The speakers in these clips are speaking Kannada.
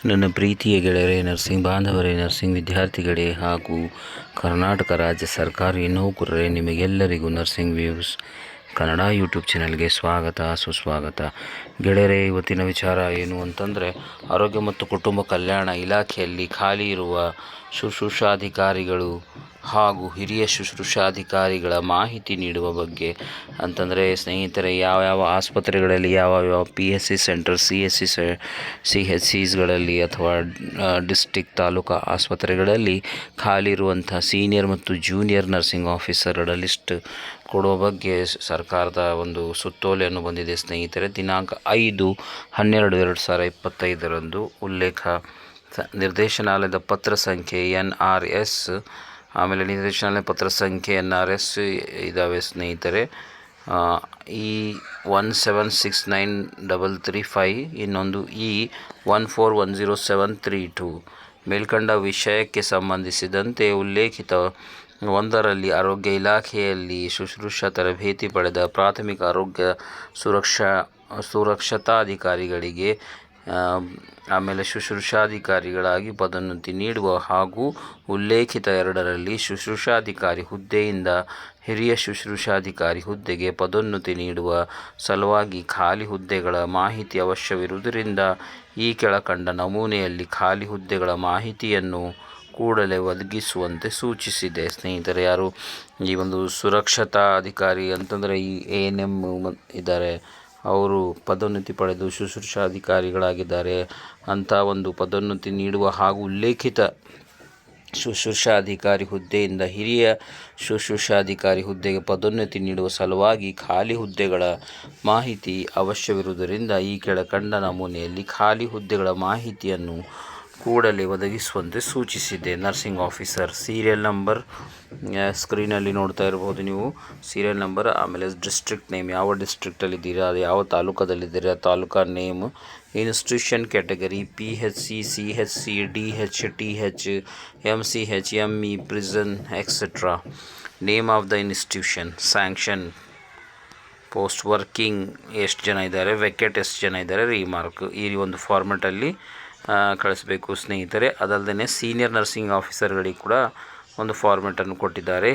ನನ್ನ ಪ್ರೀತಿಯ ಗೆಳೆಯರೇ, ನರ್ಸಿಂಗ್ ಬಾಂಧವರೇ, ನರ್ಸಿಂಗ್ ವಿದ್ಯಾರ್ಥಿಗಳೇ ಹಾಗೂ ಕರ್ನಾಟಕ ರಾಜ್ಯ ಸರ್ಕಾರಿ ನೌಕರರೇ, ನಿಮಗೆಲ್ಲರಿಗೂ ನರ್ಸಿಂಗ್ ವ್ಯೂಸ್ ಕನ್ನಡ ಯೂಟ್ಯೂಬ್ ಚಾನಲ್ಗೆ ಸ್ವಾಗತ ಸುಸ್ವಾಗತ. ಗೆಳೆಯರೇ, ಇವತ್ತಿನ ವಿಚಾರ ಏನು ಅಂತಂದರೆ, ಆರೋಗ್ಯ ಮತ್ತು ಕುಟುಂಬ ಕಲ್ಯಾಣ ಇಲಾಖೆಯಲ್ಲಿ ಖಾಲಿ ಇರುವ ಶುಶ್ರೂಷಾಧಿಕಾರಿಗಳು ಹಾಗೂ ಹಿರಿಯ ಶುಶ್ರೂಷಾಧಿಕಾರಿಗಳ ಮಾಹಿತಿ ನೀಡುವ ಬಗ್ಗೆ. ಅಂತಂದರೆ ಸ್ನೇಹಿತರೆ, ಯಾವ ಆಸ್ಪತ್ರೆಗಳಲ್ಲಿ ಯಾವ PSC ಸೆಂಟರ್, CHCಗಳಲ್ಲಿ ಅಥವಾ ಡಿಸ್ಟಿಕ್ ತಾಲೂಕು ಆಸ್ಪತ್ರೆಗಳಲ್ಲಿ ಖಾಲಿ ಇರುವಂಥ ಸೀನಿಯರ್ ಮತ್ತು ಜೂನಿಯರ್ ನರ್ಸಿಂಗ್ ಆಫೀಸರ್ಗಳ ಲಿಸ್ಟ್ ಕೊಡುವ ಬಗ್ಗೆ ಸರ್ಕಾರದ ಒಂದು ಸುತ್ತೋಲೆಯನ್ನು ಬಂದಿದೆ ಸ್ನೇಹಿತರೆ. ದಿನಾಂಕ 5/12/2025 ಉಲ್ಲೇಖ ನಿರ್ದೇಶನಾಲಯದ ಪತ್ರ ಸಂಖ್ಯೆ NRS, ಆಮೇಲೆ ನಿರ್ದೇಶನಾಲಯ ಪತ್ರ ಸಂಖ್ಯೆ NRS ಇದ್ದಾವೆ ಸ್ನೇಹಿತರೆ. E1769335, ಇನ್ನೊಂದು E1410732. ಮೇಲ್ಕಂಡ ವಿಷಯಕ್ಕೆ ಸಂಬಂಧಿಸಿದಂತೆ ಉಲ್ಲೇಖಿತ ಒಂದರಲ್ಲಿ ಆರೋಗ್ಯ ಇಲಾಖೆಯಲ್ಲಿ ಶುಶ್ರೂಷಾ ತರಬೇತಿ ಪಡೆದ ಪ್ರಾಥಮಿಕ ಆರೋಗ್ಯ ಸುರಕ್ಷತಾಧಿಕಾರಿಗಳಿಗೆ ಆಮೇಲೆ ಶುಶ್ರೂಷಾಧಿಕಾರಿಗಳಾಗಿ ಪದೋನ್ನತಿ ನೀಡುವ ಹಾಗೂ ಉಲ್ಲೇಖಿತ 2ರಲ್ಲಿ ಶುಶ್ರೂಷಾಧಿಕಾರಿ ಹುದ್ದೆಯಿಂದ ಹಿರಿಯ ಶುಶ್ರೂಷಾಧಿಕಾರಿ ಹುದ್ದೆಗೆ ಪದೋನ್ನತಿ ನೀಡುವ ಸಲುವಾಗಿ ಖಾಲಿ ಹುದ್ದೆಗಳ ಮಾಹಿತಿ ಅವಶ್ಯವಿರುವುದರಿಂದ ಈ ಕೆಳಕಂಡ ನಮೂನೆಯಲ್ಲಿ ಖಾಲಿ ಹುದ್ದೆಗಳ ಮಾಹಿತಿಯನ್ನು ಕೂಡಲೇ ಒದಗಿಸುವಂತೆ ಸೂಚಿಸಿದೆ. ಸ್ನೇಹಿತರೆ, ಯಾರು ಈ ಒಂದು ಸುರಕ್ಷತಾ ಅಧಿಕಾರಿ ಅಂತಂದರೆ ಈ ANM ಇದ್ದಾರೆ, ಅವರು ಪದೋನ್ನತಿ ಪಡೆದು ಶುಶ್ರೂಷಾಧಿಕಾರಿಗಳಾಗಿದ್ದಾರೆ ಅಂತ ಒಂದು ಪದೋನ್ನತಿ ನೀಡುವ ಹಾಗೂ ಉಲ್ಲೇಖಿತ ಶುಶ್ರೂಷಾಧಿಕಾರಿ ಹುದ್ದೆಯಿಂದ ಹಿರಿಯ ಶುಶ್ರೂಷಾಧಿಕಾರಿ ಹುದ್ದೆಗೆ ಪದೋನ್ನತಿ ನೀಡುವ ಸಲುವಾಗಿ ಖಾಲಿ ಹುದ್ದೆಗಳ ಮಾಹಿತಿ ಅವಶ್ಯವಿರುವುದರಿಂದ ಈ ಕೆಳಕಂಡ ನಮೂನೆಯಲ್ಲಿ ಖಾಲಿ ಹುದ್ದೆಗಳ ಮಾಹಿತಿಯನ್ನು ಕೂಡಲೇ ಒದಗಿಸುವಂತೆ ಸೂಚಿಸಿದೆ. ನರ್ಸಿಂಗ್ ಆಫೀಸರ್ ಸೀರಿಯಲ್ ನಂಬರ್ ಸ್ಕ್ರೀನಲ್ಲಿ ನೋಡ್ತಾ ಇರ್ಬೋದು ನೀವು. ಸೀರಿಯಲ್ ನಂಬರ್, ಆಮೇಲೆ ಡಿಸ್ಟ್ರಿಕ್ಟ್ ನೇಮ್, ಯಾವ ಡಿಸ್ಟ್ರಿಕ್ಟಲ್ಲಿದ್ದೀರಾ, ಅದು ಯಾವ ತಾಲೂಕದಲ್ಲಿದ್ದೀರಾ, taluka name, institution category PHC, CHC, DH, TH, MCH, ME, prison etcetera, name of the institution, sanction, post, working ಎಷ್ಟು ಜನ ಇದ್ದಾರೆ, ವೆಕೆಟ್ ಎಷ್ಟು ಜನ ಇದ್ದಾರೆ, ರಿಮಾರ್ಕ್, ಈ ಒಂದು ಫಾರ್ಮೆಟಲ್ಲಿ ಕಳಿಸ್ಬೇಕು ಸ್ನೇಹಿತರೆ. ಅದಲ್ಲದೆ ಸೀನಿಯರ್ ನರ್ಸಿಂಗ್ ಆಫೀಸರ್ಗಳಿಗೆ ಕೂಡ ಒಂದು ಫಾರ್ಮೆಟನ್ನು ಕೊಟ್ಟಿದ್ದಾರೆ.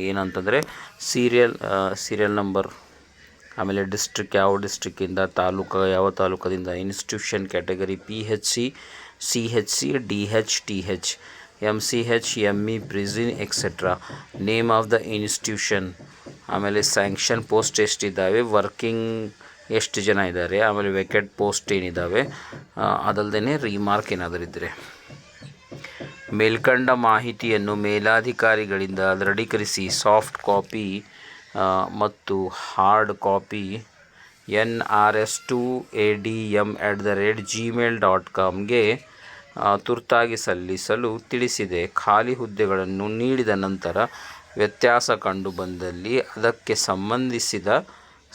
ಏನಂತಂದರೆ ಸೀರಿಯಲ್ ನಂಬರ್, ಆಮೇಲೆ ಡಿಸ್ಟ್ರಿಕ್, ಯಾವ ಡಿಸ್ಟ್ರಿಕ್ಕಿಂದ, ತಾಲೂಕು ಯಾವ ತಾಲೂಕದಿಂದ, institution category PHC, CHC, DH, TH, MCH, ME, prison etcetera, name of the institution, ಆಮೇಲೆ ಸ್ಯಾಂಕ್ಷನ್ ಪೋಸ್ಟ್ ಎಷ್ಟಿದ್ದಾವೆ, ವರ್ಕಿಂಗ್ ಎಷ್ಟು ಜನ ಇದ್ದಾರೆ, ಆಮೇಲೆ ವೆಕೆಟ್ ಪೋಸ್ಟ್ ಏನಿದ್ದಾವೆ, ಅದಲ್ಲದೆ ರಿಮಾರ್ಕ್ ಏನಾದರೂ ಇದ್ದರೆ. ಮೇಲ್ಕಂಡ ಮಾಹಿತಿಯನ್ನು ಮೇಲಾಧಿಕಾರಿಗಳಿಂದ ದೃಢೀಕರಿಸಿ ಸಾಫ್ಟ್ ಕಾಪಿ ಮತ್ತು ಹಾರ್ಡ್ ಕಾಪಿ NRS2ADM@gmail.comಗೆ ತುರ್ತಾಗಿ ಸಲ್ಲಿಸಲು ತಿಳಿಸಿದೆ. ಖಾಲಿ ಹುದ್ದೆಗಳನ್ನು ನೀಡಿದ ನಂತರ ವ್ಯತ್ಯಾಸ ಕಂಡುಬಂದಲ್ಲಿ ಅದಕ್ಕೆ ಸಂಬಂಧಿಸಿದ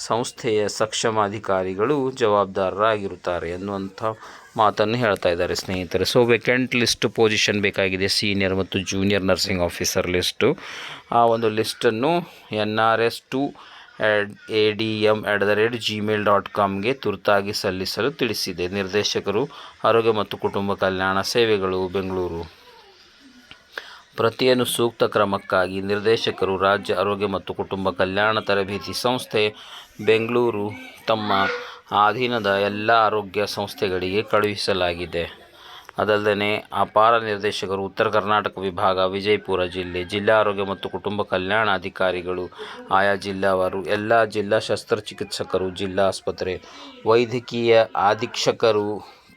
ಸಂಸ್ಥೆಯ ಸಕ್ಷಮ ಅಧಿಕಾರಿಗಳು ಜವಾಬ್ದಾರರಾಗಿರುತ್ತಾರೆ ಎನ್ನುವಂಥ ಮಾತನ್ನು ಹೇಳ್ತಾ ಇದ್ದಾರೆ ಸ್ನೇಹಿತರೆ. ಸೊ ವೇಕೆಂಟ್ ಲಿಸ್ಟ್ ಪೊಸಿಷನ್ ಬೇಕಾಗಿದೆ, ಸೀನಿಯರ್ ಮತ್ತು ಜೂನಿಯರ್ ನರ್ಸಿಂಗ್ ಆಫೀಸರ್ ಲಿಸ್ಟು. ಆ ಒಂದು ಲಿಸ್ಟನ್ನು NRS2ADM@gmail.comಗೆ ತುರ್ತಾಗಿ ಸಲ್ಲಿಸಲು ತಿಳಿಸಿದೆ. ನಿರ್ದೇಶಕರು, ಆರೋಗ್ಯ ಮತ್ತು ಕುಟುಂಬ ಕಲ್ಯಾಣ ಸೇವೆಗಳು, ಬೆಂಗಳೂರು. ಪ್ರತಿಯನ್ನು ಸೂಕ್ತ ಕ್ರಮಕ್ಕಾಗಿ ನಿರ್ದೇಶಕರು, ರಾಜ್ಯ ಆರೋಗ್ಯ ಮತ್ತು ಕುಟುಂಬ ಕಲ್ಯಾಣ ತರಬೇತಿ ಸಂಸ್ಥೆ, ಬೆಂಗಳೂರು ತಮ್ಮ ಅಧೀನದ ಎಲ್ಲ ಆರೋಗ್ಯ ಸಂಸ್ಥೆಗಳಿಗೆ ಕಳುಹಿಸಲಾಗಿದೆ. ಅದಲ್ಲದೆ ಅಪಾರ ನಿರ್ದೇಶಕರು, ಉತ್ತರ ಕರ್ನಾಟಕ ವಿಭಾಗ, ವಿಜಯಪುರ ಜಿಲ್ಲೆ, ಜಿಲ್ಲಾ ಆರೋಗ್ಯ ಮತ್ತು ಕುಟುಂಬ ಕಲ್ಯಾಣ ಅಧಿಕಾರಿಗಳು, ಆಯಾ ಜಿಲ್ಲಾವಾರು, ಎಲ್ಲ ಜಿಲ್ಲಾ ಶಸ್ತ್ರಚಿಕಿತ್ಸಕರು, ಜಿಲ್ಲಾ ಆಸ್ಪತ್ರೆ ವೈದ್ಯಕೀಯ ಅಧೀಕ್ಷಕರು,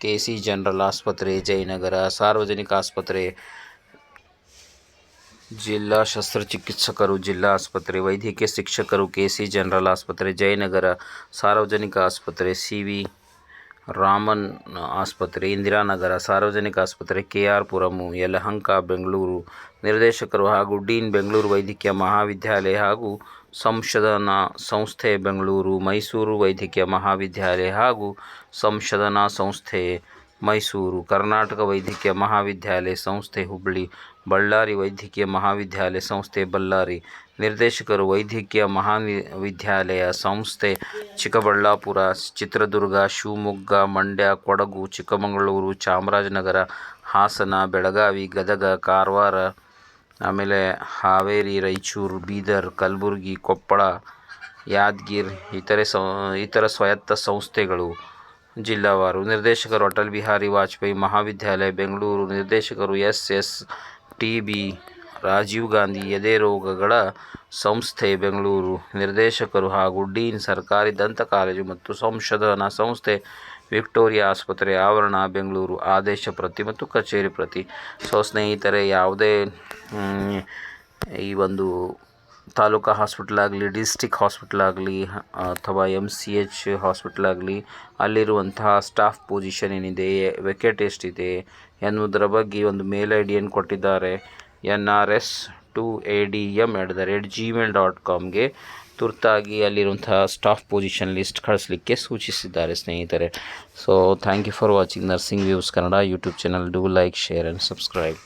KC ಜನರಲ್ ಆಸ್ಪತ್ರೆ ಜಯನಗರ, ಸಾರ್ವಜನಿಕ ಆಸ್ಪತ್ರೆ ಜಿಲ್ಲಾ ಶಸ್ತ್ರಚಿಕಿತ್ಸಕರು, ಜಿಲ್ಲಾ ಆಸ್ಪತ್ರೆ ವೈದ್ಯಕೀಯ ಶಿಕ್ಷಕರು, KC ಜನರಲ್ ಆಸ್ಪತ್ರೆ ಜಯನಗರ, ಸಾರ್ವಜನಿಕ ಆಸ್ಪತ್ರೆ CV ರಾಮನ್ ಆಸ್ಪತ್ರೆ ಇಂದಿರಾನಗರ, ಸಾರ್ವಜನಿಕ ಆಸ್ಪತ್ರೆ KR ಪುರಂ, ಯಲಹಂಕ, ಬೆಂಗಳೂರು. ನಿರ್ದೇಶಕರು ಹಾಗೂ ಡೀನ್, ಬೆಂಗಳೂರು ವೈದ್ಯಕೀಯ ಮಹಾವಿದ್ಯಾಲಯ ಹಾಗೂ ಸಂಶೋಧನಾ ಸಂಸ್ಥೆ, ಬೆಂಗಳೂರು. ಮೈಸೂರು ವೈದ್ಯಕೀಯ ಮಹಾವಿದ್ಯಾಲಯ ಹಾಗೂ ಸಂಶೋಧನಾ ಸಂಸ್ಥೆ, ಮೈಸೂರು, ಕರ್ನಾಟಕ ವೈದ್ಯಕೀಯ ಮಹಾವಿದ್ಯಾಲಯ ಸಂಸ್ಥೆ ಹುಬ್ಬಳ್ಳಿ, ಬಳ್ಳಾರಿ ವೈದ್ಯಕೀಯ ಮಹಾವಿದ್ಯಾಲಯ ಸಂಸ್ಥೆ ಬಳ್ಳಾರಿ. ನಿರ್ದೇಶಕರು ವೈದ್ಯಕೀಯ ಮಹಾವಿದ್ಯಾಲಯ ಸಂಸ್ಥೆ ಚಿಕ್ಕಬಳ್ಳಾಪುರ, ಚಿತ್ರದುರ್ಗ, ಶಿವಮೊಗ್ಗ, ಮಂಡ್ಯ, ಕೊಡಗು, ಚಿಕ್ಕಮಗಳೂರು, ಚಾಮರಾಜನಗರ, ಹಾಸನ, ಬೆಳಗಾವಿ, ಗದಗ, ಕಾರವಾರ, ಆಮೇಲೆ ಹಾವೇರಿ, ರಾಯಚೂರು, ಬೀದರ್, ಕಲಬುರಗಿ, ಕೊಪ್ಪಳ, ಯಾದಗಿರಿ. ಇತರ ಸ್ವಾಯತ್ತ ಸಂಸ್ಥೆಗಳು ಜಿಲ್ಲಾವಾರು. ನಿರ್ದೇಶಕರು ಅಟಲ್ ಬಿಹಾರಿ ವಾಜಪೇಯಿ ಮಹಾವಿದ್ಯಾಲಯ ಬೆಂಗಳೂರು. ನಿರ್ದೇಶಕರು SSTB ರಾಜೀವ್ ಗಾಂಧಿ ಎದೆರೋಗಗಳ ಸಂಸ್ಥೆ ಬೆಂಗಳೂರು. ನಿರ್ದೇಶಕರು ಹಾಗೂ ಡೀನ್ ಸರ್ಕಾರಿ ದಂತ ಕಾಲೇಜು ಮತ್ತು ಸಂಶೋಧನಾ ಸಂಸ್ಥೆ ವಿಕ್ಟೋರಿಯಾ ಆಸ್ಪತ್ರೆ ಆವರಣ ಬೆಂಗಳೂರು. ಆದೇಶ ಪ್ರತಿ ಮತ್ತು ಕಚೇರಿ ಪ್ರತಿ. ಸ್ನೇಹಿತರೆ, ಯಾವುದೇ ಈ ಒಂದು ತಾಲೂಕಾ ಹಾಸ್ಪಿಟಲ್ ಆಗಲಿ, ಡಿಸ್ಟಿಕ್ ಹಾಸ್ಪಿಟಲ್ ಆಗಲಿ, ಅಥವಾ MCH ಹಾಸ್ಪಿಟಲ್ ಆಗಲಿ, ಅಲ್ಲಿರುವಂತಹ ಸ್ಟಾಫ್ ಪೊಸಿಷನ್ ಏನಿದೆ, ವೆಕೆಟ್ ಎಷ್ಟಿದೆ ಎನ್ನುವುದರ ಬಗ್ಗೆ ಒಂದು ಮೇಲ್ ಐಡಿಯನ್ನು ಕೊಟ್ಟಿದ್ದಾರೆ. nrs2adm@gmail.comಗೆ ತುರ್ತಾಗಿ ಅಲ್ಲಿರುವಂತಹ ಸ್ಟಾಫ್ ಪೊಸಿಷನ್ ಲಿಸ್ಟ್ ಕಳಿಸಲಿಕ್ಕೆ ಸೂಚಿಸಿದ್ದಾರೆ ಸ್ನೇಹಿತರೆ. So thank you for watching nursing views Kannada YouTube channel. Do like, share and subscribe.